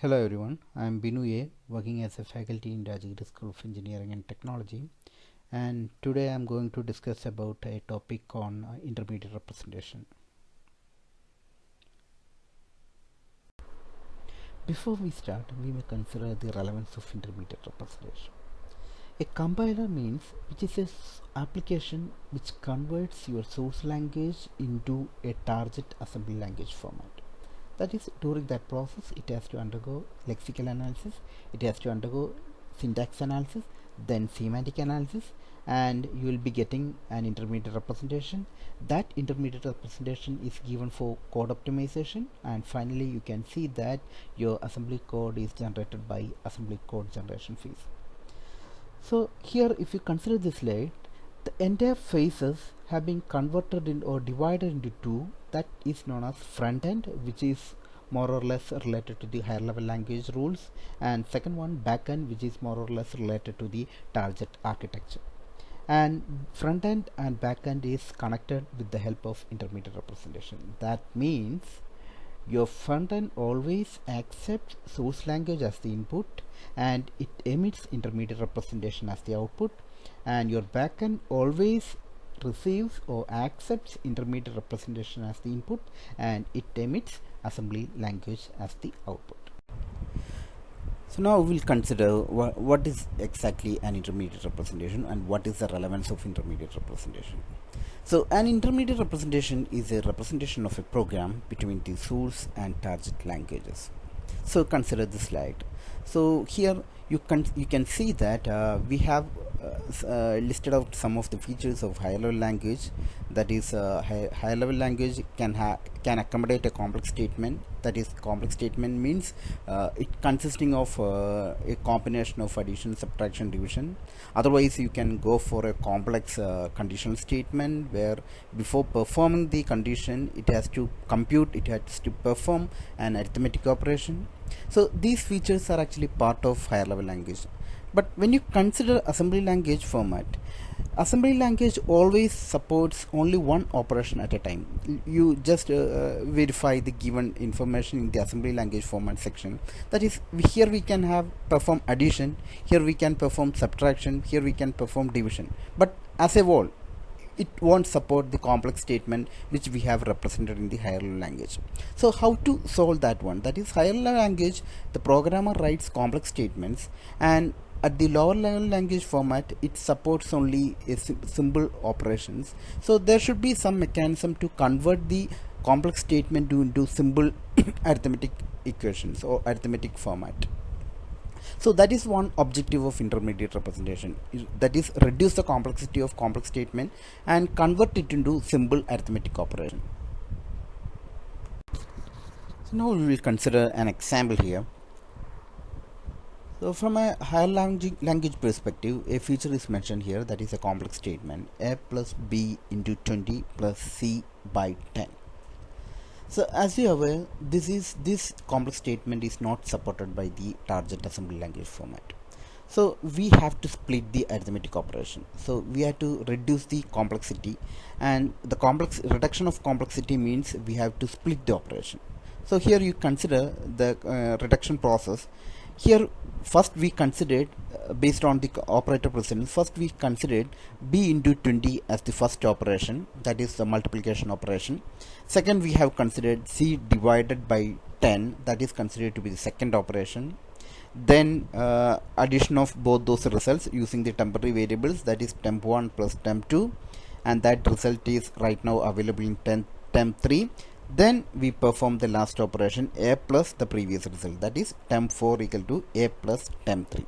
Hello everyone, I am Binu A, working as a faculty in the Acyclic School of Engineering and Technology, and today I am going to discuss about a topic on intermediate representation. Before we start, we may consider the relevance of intermediate representation. A compiler means which is an application which converts your source language into a target assembly language format. That is, during that process it has to undergo lexical analysis, it has to undergo syntax analysis, then semantic analysis, and you will be getting an intermediate representation. That intermediate representation is given for code optimization, and finally you can see that your assembly code is generated by assembly code generation phase. So here, if you consider this slide, the entire phases have been converted in or divided into two. That is known as front end, which is more or less related to the higher level language rules, and second one back end, which is more or less related to the target architecture. And front end and back end is connected with the help of intermediate representation. That means your front end always accepts source language as the input and it emits intermediate representation as the output, and your backend always receives or accepts intermediate representation as the input and it emits assembly language as the output. So now we'll consider what is exactly an intermediate representation and what is the relevance of intermediate representation. So an intermediate representation is a representation of a program between the source and target languages. So consider this slide. So here you can see that we have listed out some of the features of higher level language. That is, higher level language can accommodate a complex statement. That is, complex statement means it consisting of a combination of addition, subtraction, division. Otherwise you can go for a complex conditional statement where before performing the condition it has to compute, it has to perform an arithmetic operation. So these features are actually part of higher level language. But when you consider assembly language format, assembly language always supports only one operation at a time. You just verify the given information in the assembly language format section. That is, here we can have perform addition, here we can perform subtraction, here we can perform division. But as a whole, it won't support the complex statement which we have represented in the higher level language. So how to solve that one? That is, higher level language, the programmer writes complex statements, and at the lower level language format it supports only a simple operations. So there should be some mechanism to convert the complex statement into simple arithmetic equations or arithmetic format. So that is one objective of intermediate representation, that is, reduce the complexity of complex statement and convert it into simple arithmetic operation. So now we will consider an example here. So from a higher language perspective, a feature is mentioned here, that is a complex statement, a plus b into 20 plus c by 10. So as you are aware, this complex statement is not supported by the target assembly language format. So we have to split the arithmetic operation. So we have to reduce the complexity, and the reduction of complexity means we have to split the operation. So here you consider the reduction process. Here first we considered based on the operator precedence, first we considered b into 20 as the first operation, that is the multiplication operation. Second, we have considered c divided by 10, that is considered to be the second operation. Then addition of both those results using the temporary variables, that is temp1 plus temp2, and that result is right now available in temp3. Then we perform the last operation, a plus the previous result, that is temp4 equal to a plus temp3.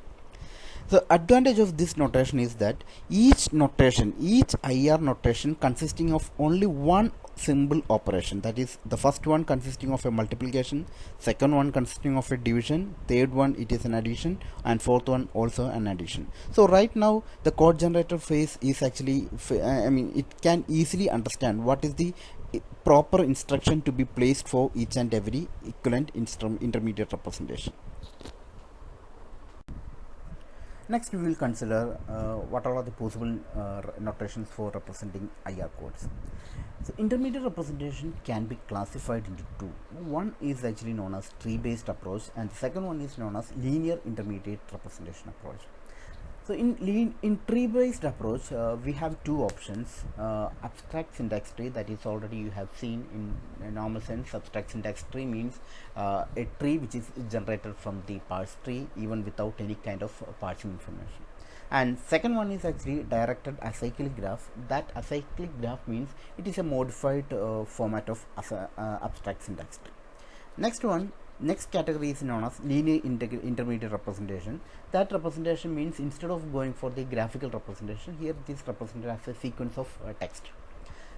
So advantage of this notation is that each IR notation consisting of only one simple operation, that is the first one consisting of a multiplication, second one consisting of a division, third one it is an addition, and fourth one also an addition. So right now the code generator phase is actually, it can easily understand what is the proper instruction to be placed for each and every equivalent intermediate representation. Next, we will consider what are the possible notations for representing IR codes. So, intermediate representation can be classified into two. One is actually known as tree-based approach, and the second one is known as linear intermediate representation approach. So in tree-based approach, we have two options: abstract syntax tree, that is already you have seen in a normal sense. Abstract syntax tree means a tree which is generated from the parse tree, even without any kind of parsing information. And second one is actually directed acyclic graph. That acyclic graph means it is a modified format of abstract syntax tree. Next category is known as linear intermediate representation. That representation means instead of going for the graphical representation, here it is represented as a sequence of text.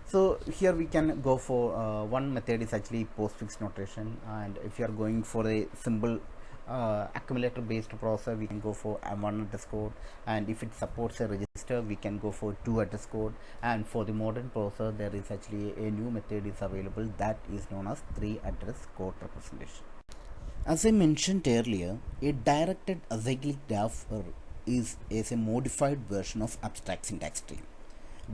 So here we can go for one method is actually postfix notation, and if you are going for a simple accumulator based processor, we can go for one address code, and if it supports a register, we can go for two address code. And for the modern processor, there is actually a new method is available, that is known as three address code representation. As I mentioned earlier, a directed acyclic graph is a modified version of abstract syntax tree,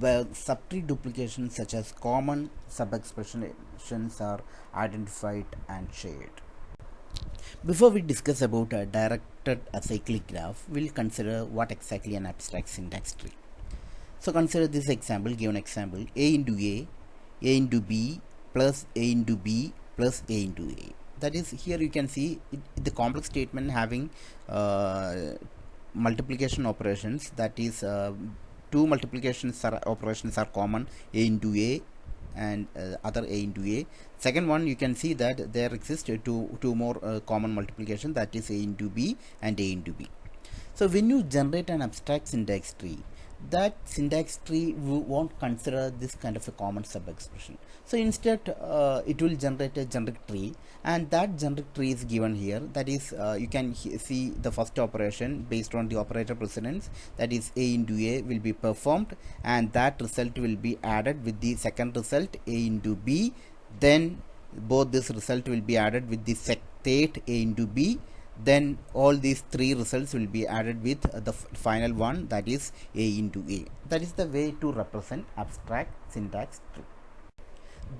where subtree duplications such as common sub-expressions are identified and shared. Before we discuss about a directed acyclic graph, we'll consider what exactly an abstract syntax tree. So consider this example, given example, A into A into B plus A into B plus A into A. That is, here you can see the complex statement having multiplication operations, that is two multiplications operations are common, A into A and other A into A. Second one, you can see that there exist two more common multiplication, that is A into B and A into B. So when you generate an abstract syntax tree, that syntax tree won't consider this kind of a common sub expression. So instead it will generate a generic tree, and that generic tree is given here. That is, you can see the first operation based on the operator precedence, that is A into A will be performed, and that result will be added with the second result A into B. Then both this result will be added with the third A into B. Then all these three results will be added with the final one, that is A into A. That is the way to represent abstract syntax tree.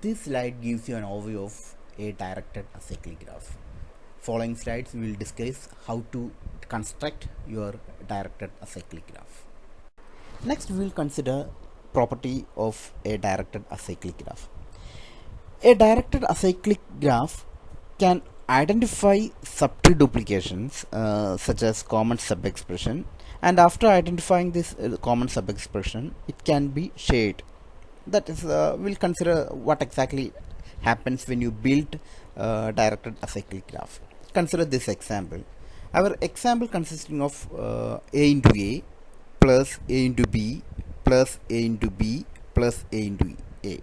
This slide gives you an overview of a directed acyclic graph. Following slides we will discuss how to construct your directed acyclic graph. Next we will consider property of a directed acyclic graph. A directed acyclic graph can identify subtree duplications such as common sub-expression, and after identifying this common sub-expression, it can be shared. That is, we'll consider what exactly happens when you build directed acyclic graph. Consider this example. Our example consisting of A into A plus A into B plus A into B plus A into A.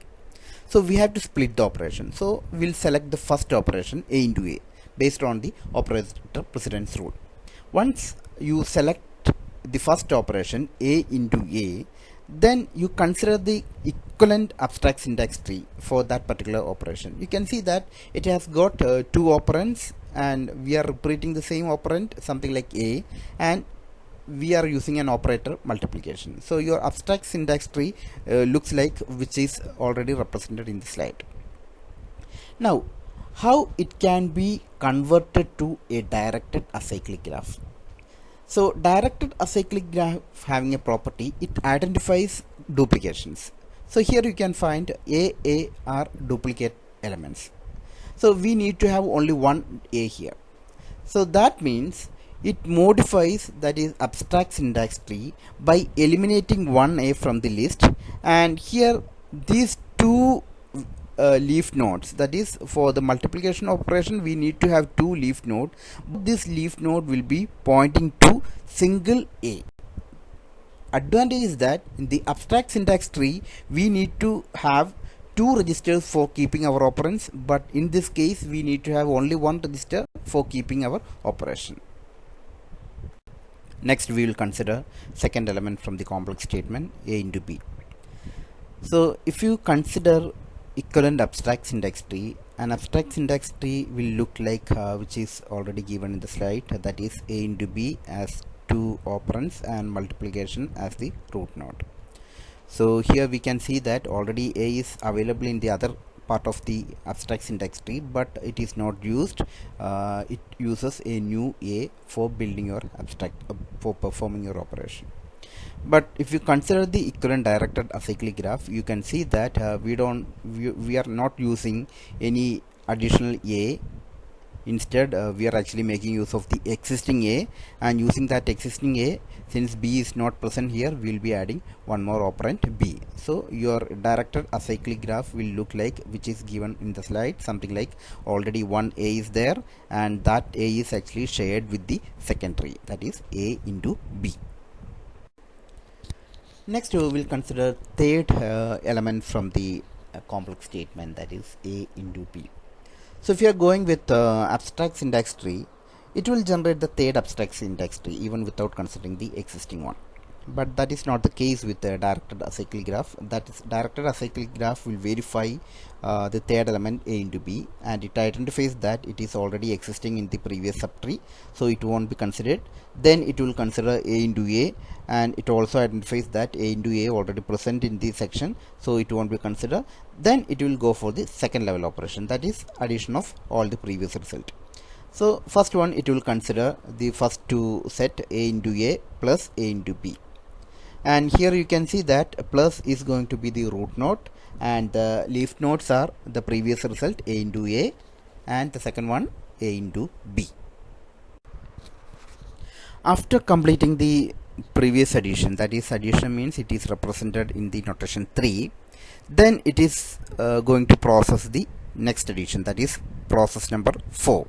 So we have to split the operation. So we'll select the first operation A into A based on the operator precedence rule. Once you select the first operation A into A, then you consider the equivalent abstract syntax tree for that particular operation. You can see that it has got two operands, and we are repeating the same operand, something like A, and we are using an operator multiplication. So your abstract syntax tree looks like which is already represented in the slide. Now, how it can be converted to a directed acyclic graph? So directed acyclic graph having a property, it identifies duplications. So here you can find A are duplicate elements. So we need to have only one A here. So that means it modifies, that is abstract syntax tree, by eliminating one A from the list, and here these two leaf nodes, that is for the multiplication operation we need to have two leaf node. This leaf node will be pointing to single A. Advantage is that in the abstract syntax tree we need to have two registers for keeping our operands, but in this case we need to have only one register for keeping our operation. Next we will consider second element from the complex statement, A into B. So if you consider equivalent abstract syntax tree, an abstract syntax tree will look like which is already given in the slide, that is A into B as two operands and multiplication as the root node. So here we can see that already A is available in the other part of the abstract syntax tree, but it is not used. It uses a new A for building your abstract, for performing your operation. But if you consider the equivalent directed acyclic graph, you can see that we are not using any additional A. Instead, we are actually making use of the existing A, and using that existing A, since B is not present here, we will be adding one more operand B. So your directed acyclic graph will look like, which is given in the slide, something like already one A is there, and that A is actually shared with the secondary, that is A into B. Next, we will consider third element from the complex statement, that is A into B. So if you are going with abstract syntax tree, it will generate the third abstract syntax tree even without considering the existing one. But that is not the case with the directed acyclic graph. That is, directed acyclic graph will verify the third element A into B, and it identifies that it is already existing in the previous subtree, so it won't be considered. Then it will consider A into A, and it also identifies that A into A already present in the section, so it won't be considered. Then it will go for the second level operation, that is addition of all the previous result. So first one, it will consider the first two set A into A plus A into B, and here you can see that plus is going to be the root node, and the leaf nodes are the previous result A into A, and the second one A into B. After completing the previous addition, that is addition means it is represented in the notation 3, then it is going to process the next addition, that is process number 4,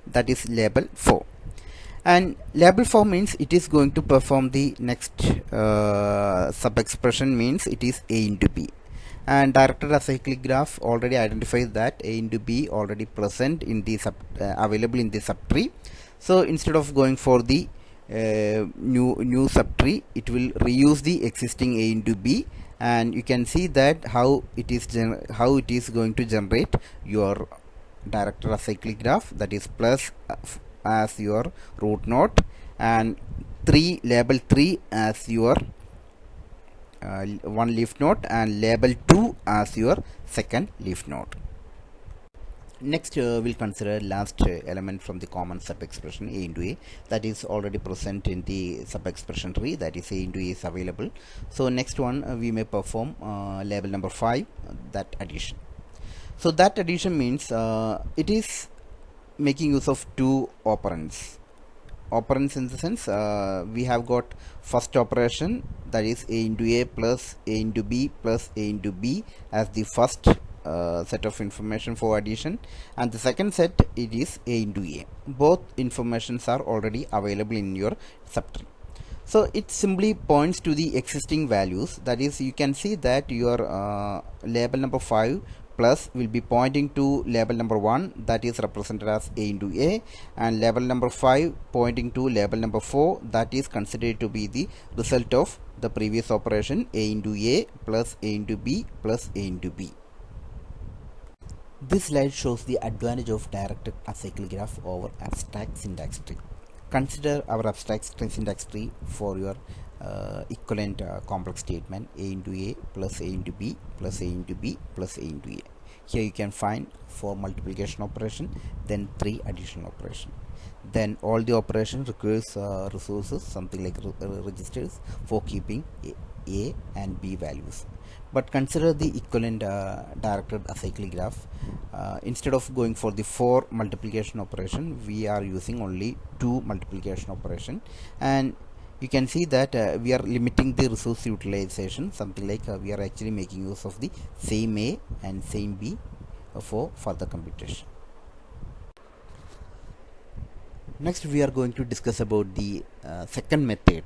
that is label 4. And label 4 means it is going to perform the next sub expression, means it is A into B, and directed acyclic graph already identifies that A into B already present in the available in the subtree. So instead of going for the new subtree, it will reuse the existing A into B, and you can see that how it is going to generate your directed acyclic graph, that is plus as your root node, and label 3 as your one leaf node, and label 2 as your second leaf node. Next, we'll consider last element from the common sub expression A into A, that is already present in the sub expression tree, that is A into A is available. So next one, we may perform label number 5, that addition. So that addition means it is making use of two operands. Operands in the sense, we have got first operation, that is A into A plus A into B plus A into B as the first set of information for addition, and the second set, it is A into A. Both informations are already available in your subtree. So it simply points to the existing values, that is, you can see that your label number 5 plus will be pointing to label number 1, that is represented as A into A, and label number 5 pointing to label number 4, that is considered to be the result of the previous operation A into A plus A into B plus A into B. This slide shows the advantage of directed acyclic graph over abstract syntax tree. Consider our abstract syntax tree for your equivalent complex statement A into A plus A into B plus A into B plus A into A. Here you can find 4 multiplication operation, then 3 addition operation. Then all the operation requires resources, something like registers, for keeping A and B values. But consider the equivalent directed acyclic graph. Instead of going for the 4 multiplication operation, we are using only 2 multiplication operation, and you can see that we are limiting the resource utilization, something like we are actually making use of the same A and same B for further computation. Next, we are going to discuss about the second method,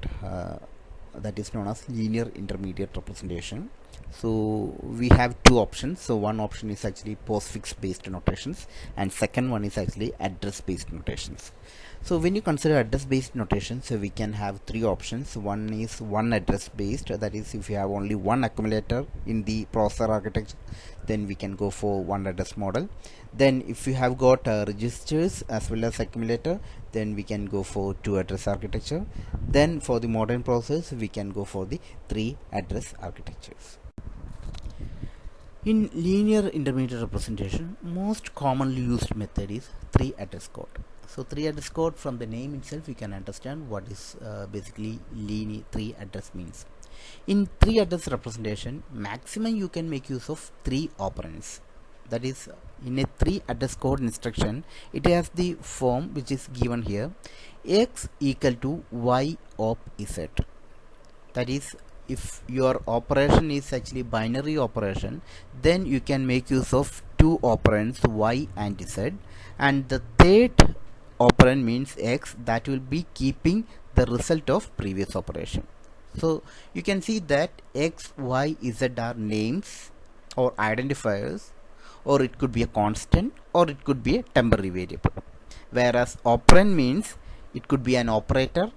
that is known as linear intermediate representation. So we have two options. So one option is actually postfix based notations, and second one is actually address based notations. So when you consider address based notation, so we can have three options. One is one address based, that is if you have only one accumulator in the processor architecture, then we can go for one address model. Then if you have got registers as well as accumulator, then we can go for two address architecture. Then for the modern process, we can go for the three address architectures. In linear intermediate representation, most commonly used method is three address code. So three address code, from the name itself, you can understand what is basically linear three address means. In three address representation, maximum you can make use of three operands. That is, in a three address code instruction, it has the form which is given here: x equal to y op z. That is, if your operation is actually binary operation, then you can make use of two operands y and z, and the third operand means x, that will be keeping the result of previous operation. So you can see that x, y, z are names or identifiers, or it could be a constant, or it could be a temporary variable, whereas operand means it could be an operator,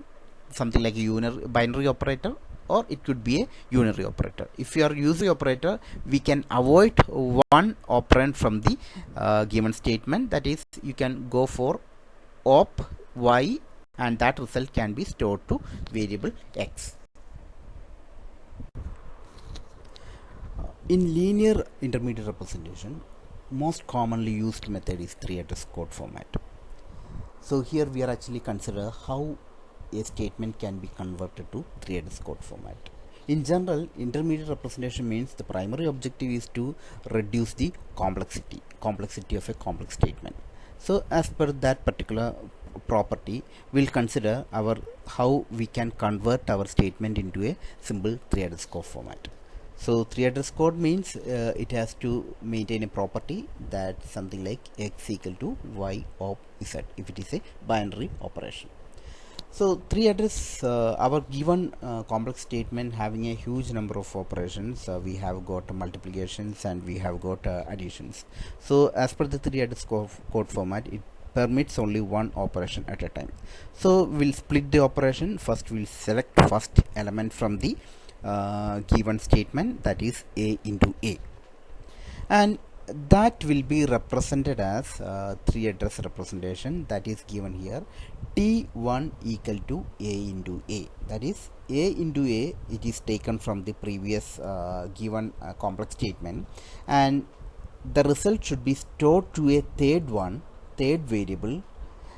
something like a binary operator, or it could be a unary operator. If you are using operator, we can avoid one operand from the given statement. That is, you can go for op y, and that result can be stored to variable x. In linear intermediate representation, most commonly used method is three address code format. So here we are actually consider how a statement can be converted to three address code format. In general, intermediate representation means the primary objective is to reduce the complexity of a complex statement. So as per that particular property, we'll consider our how we can convert our statement into a simple three address code format. So three address code means it has to maintain a property that something like x equal to y op z if it is a binary operation. So three address, our given complex statement having a huge number of operations. We have got multiplications and we have got additions. So as per the three address code format, it permits only one operation at a time. So we'll split the operation. First we'll select first element from the given statement, that is a into a, and that will be represented as three address representation, that is given here: t1 equal to a into a. That is, a into a, it is taken from the previous given complex statement, and the result should be stored to a third variable.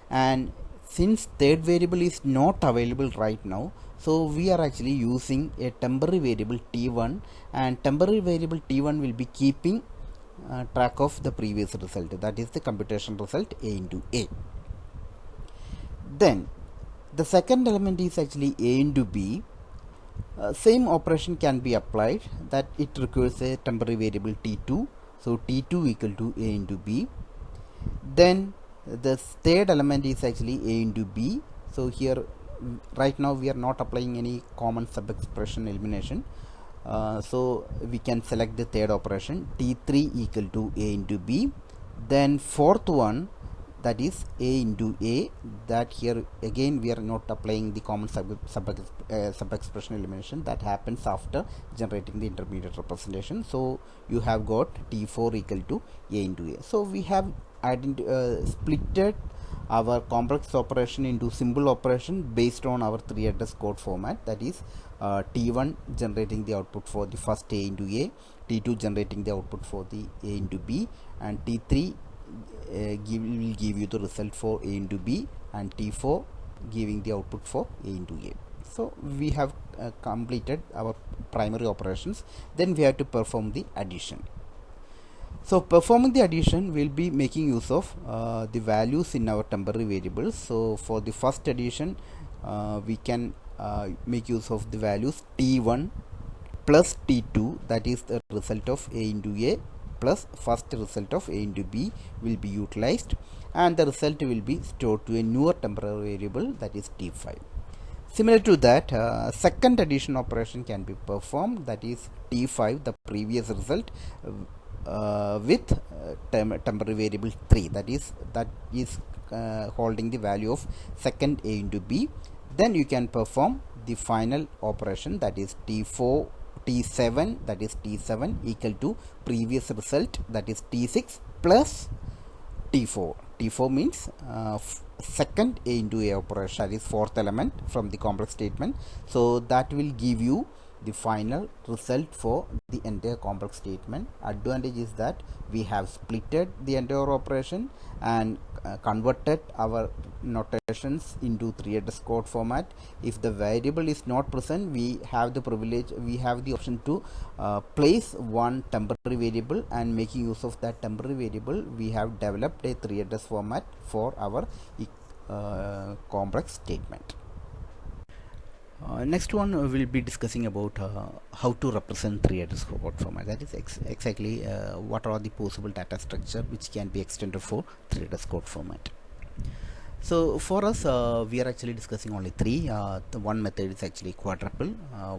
And since third variable is not available right now, so we are actually using a temporary variable t1, and temporary variable t1 will be keeping track of the previous result, that is the computation result a into a. Then the second element is actually a into b. Same operation can be applied, that it requires a temporary variable t2, so t2 equal to a into b. Then the third element is actually a into b. So here right now we are not applying any common sub-expression elimination, so we can select the third operation, t3 equal to a into b. Then fourth one, that is a into a, that here again we are not applying the common sub-expression elimination, that happens after generating the intermediate representation. So you have got t4 equal to a into a. So we have splitted our complex operation into simple operation based on our three address code format, that is t1 generating the output for the first a into a, t2 generating the output for the a into b, and t3 will give you the result for a into b, and t4 giving the output for a into a. So we have completed our primary operations. Then we have to perform the addition. So performing the addition, we'll be making use of the values in our temporary variables. So for the first addition, we can make use of the values t1 plus t2, that is the result of a into a plus first result of a into b will be utilized, and the result will be stored to a newer temporary variable, that is t5. Similar to that, second addition operation can be performed, that is T5, the previous result, with temporary variable 3, that is holding the value of second A into B. Then you can perform the final operation, that is T7, that is T7 equal to previous result, that is T6 plus T4. T4 means second A into A operation, that is fourth element from the complex statement. So that will give you the final result for the entire complex statement. Advantage is that we have splitted the entire operation and converted our notations into three-address code format. If the variable is not present, we have the option to place one temporary variable, and making use of that temporary variable, we have developed a three-address format for our complex statement. Next one, we'll be discussing about how to represent three-address code format. That is exactly what are the possible data structure which can be extended for three-address code format. So for us, we are actually discussing only three. The one method is actually quadruple,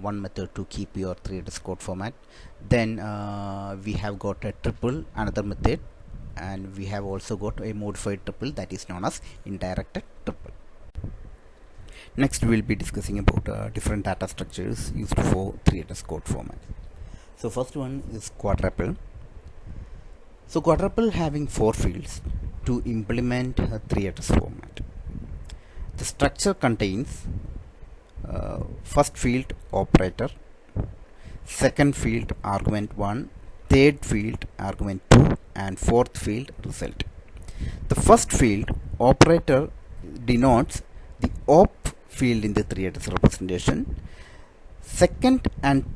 one method to keep your three-address code format. Then we have got a triple, another method, and we have also got a modified triple, that is known as indirect triple. Next, we will be discussing about different data structures used for three-address code format. So first one is quadruple. So quadruple having 4 fields to implement a three-address format. The structure contains first field operator, second field argument 1, third field argument 2, and fourth field result. The first field operator denotes the op field in the three-address representation. Second and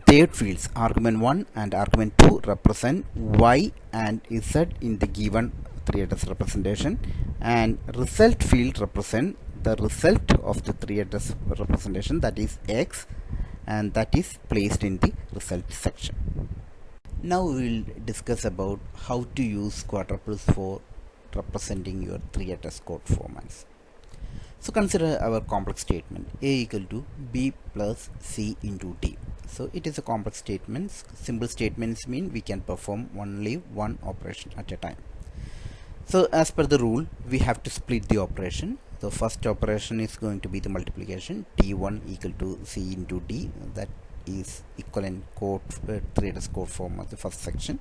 third fields, argument 1 and argument 2, represent y and z in the given three-address representation, and result field represent the result of the three-address representation, that is x, and that is placed in the result section. Now we will discuss about how to use quadruples for representing your three-address code formats. So consider our complex statement A equal to B plus C into D. So it is a complex statement. Simple statements mean we can perform only one operation at a time. So as per the rule, we have to split the operation. The first operation is going to be the multiplication, T1 equal to C into D, that is equivalent code three-address code form of the first section.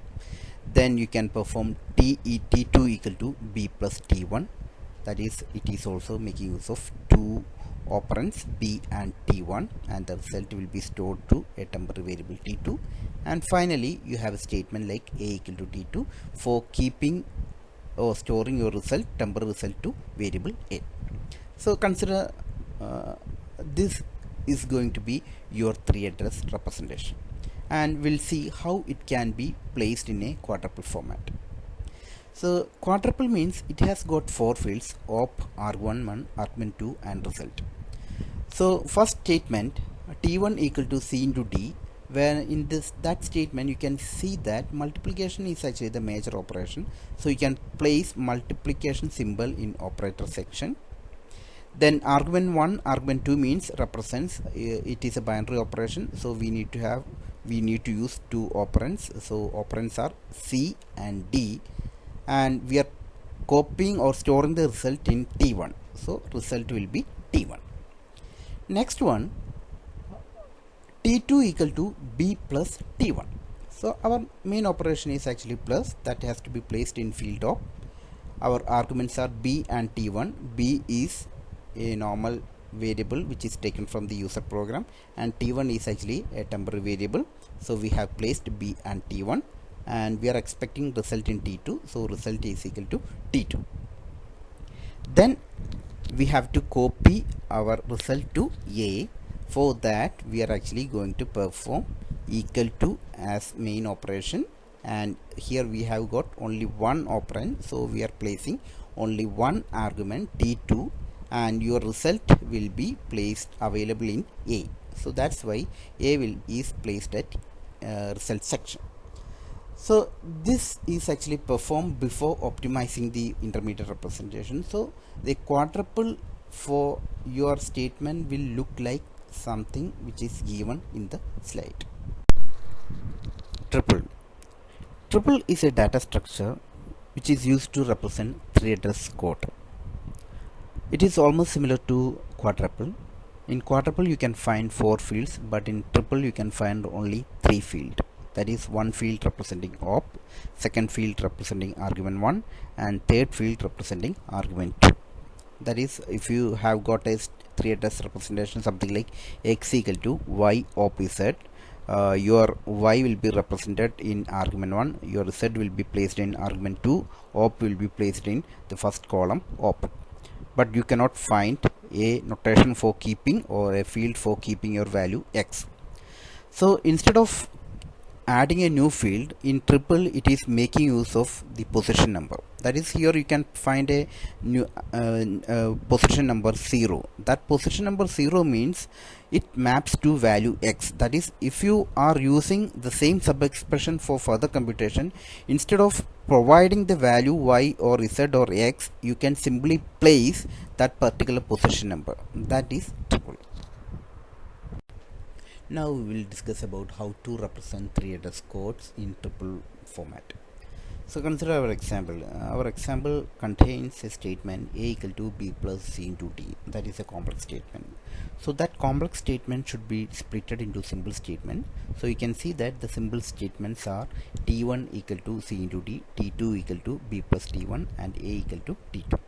Then you can perform T2 equal to B plus T1, that is, it is also making use of two operands B and T1, and the result will be stored to a temporary variable T2. And finally you have a statement like A equal to T2 for keeping or storing your result, temporary result, to variable A. So consider this is going to be your three-address representation, and we'll see how it can be placed in a quadruple format. So quadruple means it has got 4 fields: op, arg1, argument 2, and result. So first statement, T1 equal to C into D, where in that statement you can see that multiplication is actually the major operation, so you can place multiplication symbol in operator section. Then argument 1, argument 2 means represents, it is a binary operation, so we need to use two operands. So operands are C and D, and we are copying or storing the result in T1, so result will be T1. Next one, T2 equal to B plus T1. So our main operation is actually plus, that has to be placed in field op. Our arguments are B and T1. B is a normal variable which is taken from the user program, and T1 is actually a temporary variable, so we have placed B and T1, and we are expecting result in T2, so result is equal to T2. Then we have to copy our result to A. For that we are actually going to perform equal to as main operation, and here we have got only one operand, so we are placing only one argument T2, and your result will be placed available in A. So that's why A is placed at result section. So this is actually performed before optimizing the intermediate representation. So the quadruple for your statement will look like something which is given in the slide. Triple. Triple is a data structure which is used to represent three-address code. It is almost similar to quadruple. In quadruple you can find 4 fields, but in triple you can find only 3 fields. That is, one field representing op, second field representing argument 1, and third field representing argument 2. That is, if you have got a 3-address representation, something like x equal to y op z, your y will be represented in argument 1, your z will be placed in argument 2, op will be placed in the first column op. But you cannot find a notation for keeping or a field for keeping your value x. So instead of adding a new field in triple, it is making use of the position number. That is, here you can find a new position number 0. That position number 0 means it maps to value x. That is, if you are using the same sub expression for further computation, instead of providing the value y or z or x, you can simply place that particular position number. That is triple. Now we will discuss about how to represent 3-address codes in triple format. So consider our example. Our example contains a statement a equal to b plus c into d. That is a complex statement. So that complex statement should be splitted into simple statement. So you can see that the simple statements are t1 equal to c into d, t2 equal to b plus t1, and a equal to t2.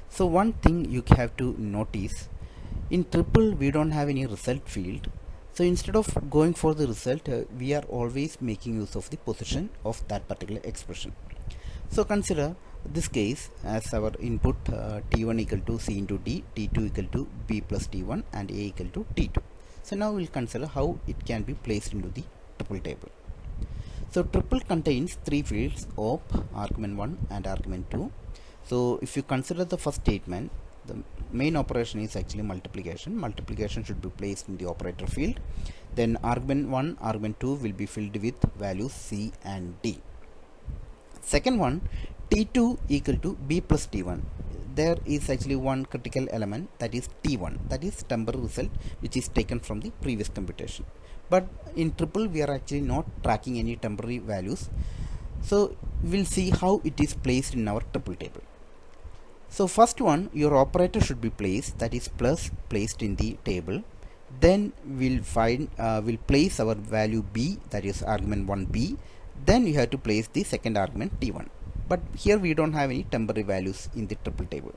So one thing you have to notice, in triple we don't have any result field. So instead of going for the result, we are always making use of the position of that particular expression. So consider this case as our input t1 equal to c into d, t2 equal to b plus t1, and a equal to t2. So now we'll consider how it can be placed into the triple table. So triple contains 3 fields, op, argument 1 and argument 2. So if you consider the first statement, the main operation is actually multiplication. Multiplication should be placed in the operator field. Then argument 1, argument 2 will be filled with values c and d. Second one, t2 equal to b plus t1. There is actually one critical element, that is t1, that is temporary result which is taken from the previous computation. But in triple we are actually not tracking any temporary values. So we'll see how it is placed in our triple table. So first one, your operator should be placed, that is plus placed in the table. Then we'll place our value b, that is argument 1b. Then you have to place the second argument t1. But here we don't have any temporary values in the triple table.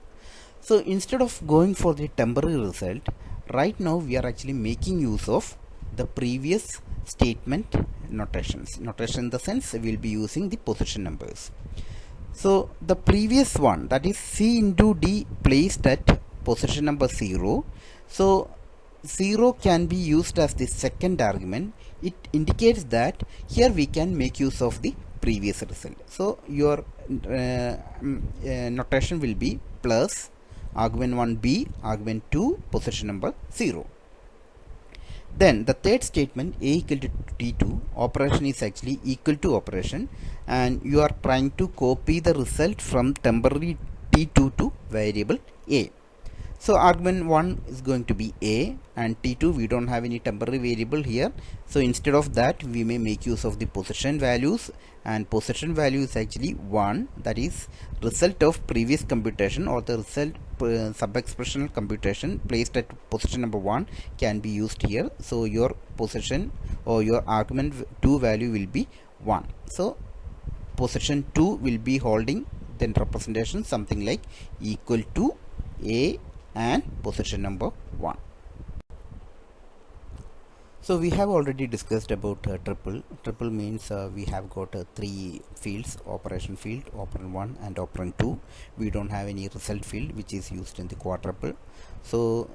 So instead of going for the temporary result, right now we are actually making use of the previous statement notations. Notation in the sense we'll be using the position numbers. So the previous one, that is c into d, placed at position number 0. So 0 can be used as the second argument. It indicates that here we can make use of the previous result. So your notation will be plus argument 1b, argument 2, position number 0. Then the third statement, a equal to t2, operation is actually equal to operation, and you are trying to copy the result from temporary t2 to variable a. So argument 1 is going to be a, and t2 we don't have any temporary variable here. So instead of that we may make use of the position values, and position value is actually 1, that is result of previous computation, or the result sub-expressional computation placed at position number 1 can be used here. So your position or your argument 2 value will be 1. So position 2 will be holding then representation something like equal to a and position number 1. So we have already discussed about triple. Triple means we have got 3 fields: operation field, operand 1 and operand 2. We don't have any result field which is used in the quadruple. So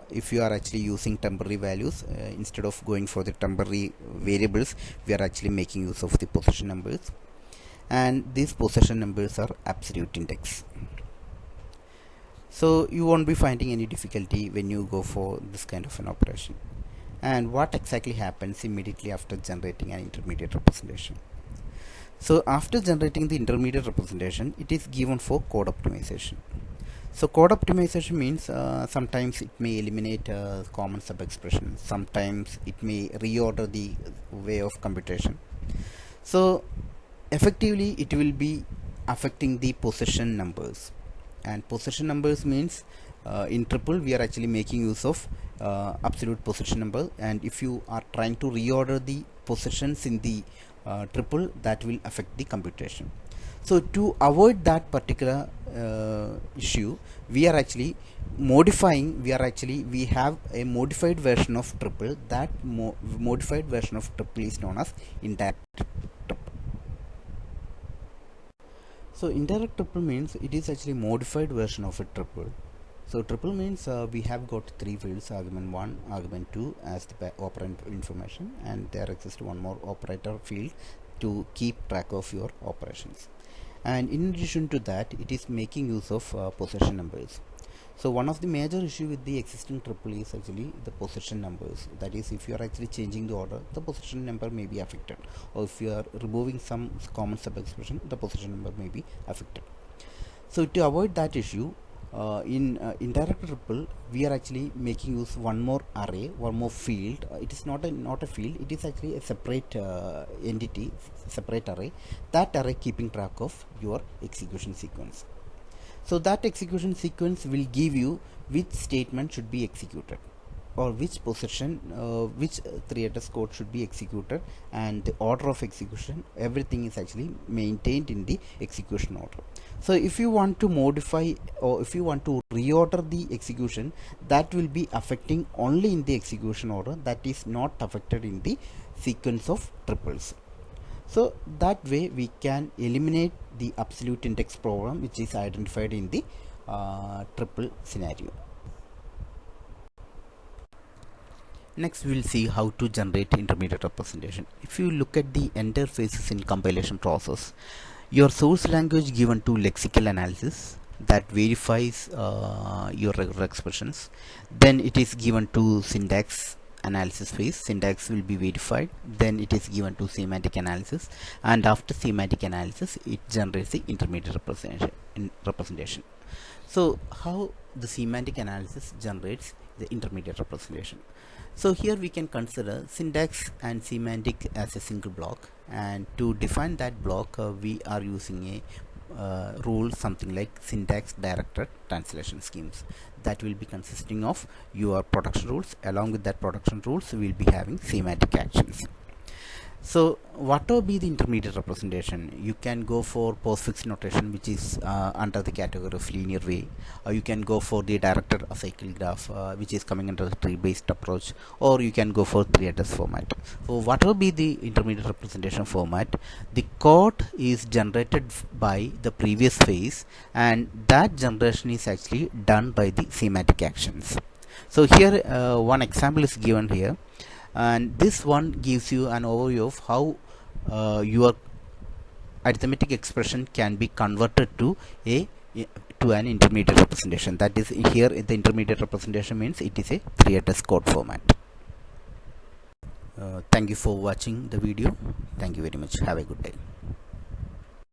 if you are actually using temporary values, instead of going for the temporary variables, we are actually making use of the position numbers, and these position numbers are absolute index. So you won't be finding any difficulty when you go for this kind of an operation. And what exactly happens immediately after generating an intermediate representation? So after generating the intermediate representation, it is given for code optimization. So code optimization means sometimes it may eliminate common sub expressions, sometimes it may reorder the way of computation. So effectively it will be affecting the position numbers, and position numbers means in triple we are actually making use of absolute position number, and if you are trying to reorder the positions in the triple, that will affect the computation. So to avoid that particular issue, we are actually we have a modified version of triple. That modified version of triple is known as indirect triple. So indirect triple means it is actually modified version of a triple. So triple means we have got three fields, argument 1, argument 2 as the operand information, and there exists one more operator field to keep track of your operations. And in addition to that, it is making use of possession numbers. So one of the major issue with the existing triple is actually the possession numbers. That is, if you are actually changing the order, the possession number may be affected, or if you are removing some common sub expression, the possession number may be affected. So to avoid that issue, in indirect triple, we are actually making use one more array, one more field. It is not a field, it is actually a separate entity, separate array. That array keeping track of your execution sequence. So that execution sequence will give you which statement should be executed, or which position, which 3-address code should be executed, and the order of execution. Everything is actually maintained in the execution order. So if you want to modify, or if you want to reorder the execution, that will be affecting only in the execution order, that is not affected in the sequence of triples. So that way we can eliminate the absolute index problem which is identified in the triple scenario. Next we will see how to generate intermediate representation. If you look at the entire phases in compilation process, your source language given to lexical analysis that verifies your regular expressions, then it is given to syntax analysis phase. Syntax will be verified, then it is given to semantic analysis, and after semantic analysis it generates the intermediate representation. So how the semantic analysis generates the intermediate representation? So here we can consider syntax and semantic as a single block, and to define that block we are using a rule something like syntax directed translation schemes, that will be consisting of your production rules. Along with that production rules, we will be having semantic actions. So whatever be the intermediate representation, you can go for postfix notation, which is under the category of linear way, or you can go for the directed acyclic graph, which is coming under the tree based approach, or you can go for 3-address format. So whatever be the intermediate representation format, the code is generated by the previous phase, and that generation is actually done by the semantic actions. So here one example is given here, and this one gives you an overview of how your arithmetic expression can be converted to an intermediate representation. That is, here the intermediate representation means it is a 3-address code format. Thank you for watching the video. Thank you very much. Have a good day.